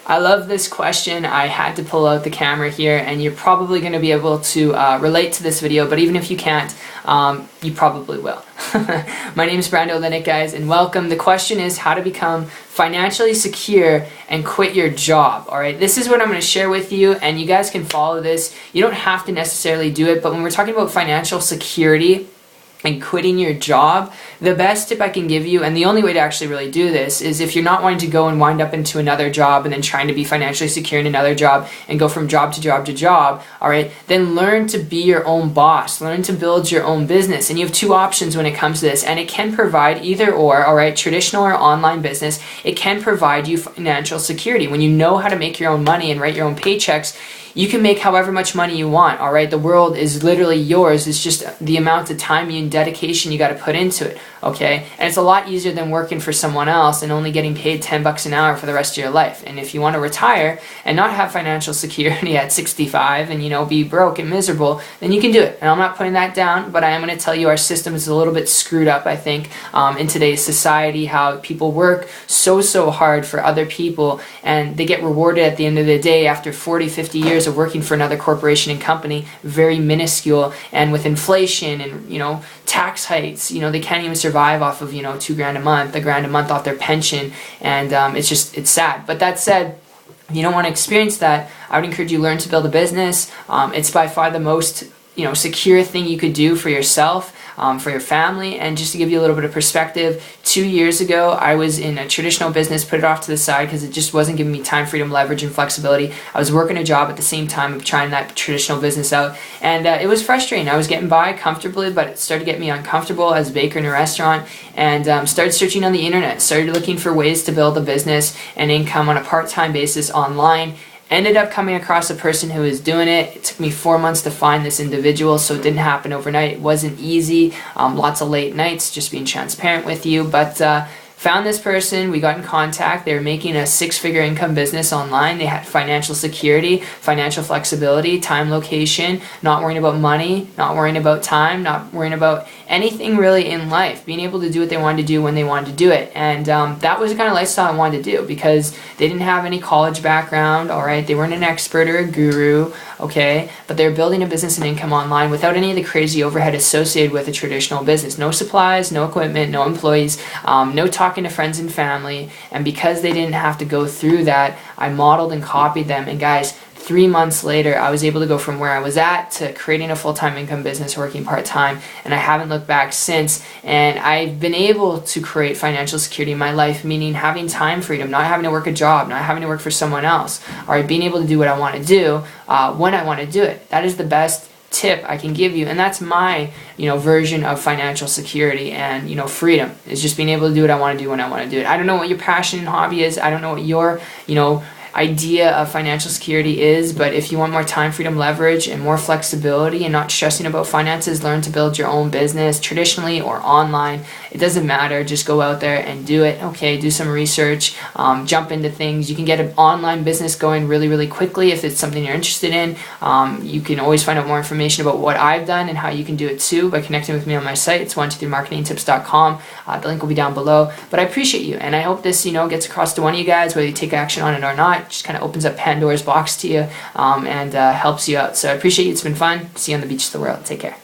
I love this question. I had to pull out the camera here, and you're probably going to be able to relate to this video, but even if you can't, you probably will. My name is Brando Linick, guys, and welcome. The question is how to become financially secure and quit your job. All right, this is what I'm going to share with you, and you guys can follow this. You don't have to necessarily do it, but when we're talking about financial security and quitting your job, the best tip I can give you, and the only way to actually really do this, is if you're not wanting to go and wind up into another job and then trying to be financially secure in another job and go from job to job to job, all right, then learn to be your own boss. Learn to build your own business. And you have two options when it comes to this, and it can provide either or, all right, traditional or online business. It can provide you financial security. When you know how to make your own money and write your own paychecks, you can make however much money you want, all right? The world is literally yours. It's just the amount of time and dedication you got to put into it, okay? And it's a lot easier than working for someone else and only getting paid $10 an hour for the rest of your life. And if you want to retire and not have financial security at 65 and, be broke and miserable, then you can do it. And I'm not putting that down, but I am going to tell you our system is a little bit screwed up, I think, in today's society, how people work so hard for other people and they get rewarded at the end of the day after 40, 50 years of working for another corporation and company, very minuscule, and with inflation and tax hikes, they can't even survive off of $2,000 a month, $1,000 a month off their pension, and it's sad. But that said, if you don't want to experience that, I would encourage you to learn to build a business. It's by far the most secure thing you could do for yourself, for your family. And just to give you a little bit of perspective, 2 years ago I was in a traditional business, put it off to the side because it just wasn't giving me time, freedom, leverage, and flexibility. I was working a job at the same time of trying that traditional business out, and it was frustrating. I was getting by comfortably, but it started to get me uncomfortable as a baker in a restaurant, and started searching on the internet, started looking for ways to build a business and income on a part-time basis online. Ended up coming across a person who was doing it. It took me 4 months to find this individual, so it didn't happen overnight. It wasn't easy. Lots of late nights, just being transparent with you. But found this person, we got in contact. They were making a 6-figure income business online. They had financial security, financial flexibility, time, location, not worrying about money, not worrying about time, not worrying about anything really in life, being able to do what they wanted to do when they wanted to do it. And that was the kind of lifestyle I wanted to do, because they didn't have any college background, all right? They weren't an expert or a guru, okay? But they were building a business and income online without any of the crazy overhead associated with a traditional business. No supplies, no equipment, no employees, no talking to friends and family. And because they didn't have to go through that, I modeled and copied them. And guys, 3 months later, I was able to go from where I was at to creating a full-time income business, working part-time, and I haven't looked back since. And I've been able to create financial security in my life, meaning having time freedom, not having to work a job, not having to work for someone else, or being able to do what I want to do when I want to do it. That is the best tip I can give you, and that's my version of financial security and freedom, is just being able to do what I want to do when I want to do it. I don't know what your passion and hobby is. I don't know what your idea of financial security is, but if you want more time, freedom, leverage, and more flexibility and not stressing about finances, learn to build your own business traditionally or online. It doesn't matter. Just go out there and do it. Okay, do some research, jump into things. You can get an online business going really quickly if it's something you're interested in. You can always find out more information about what I've done and how you can do it too by connecting with me on my site. It's 123marketingtips.com. The link will be down below. But I appreciate you, and I hope this gets across to one of you guys, whether you take action on it or not. Just kind of opens up Pandora's box to you and helps you out. So I appreciate you. It's been fun. See you on the beach of the world. Take care.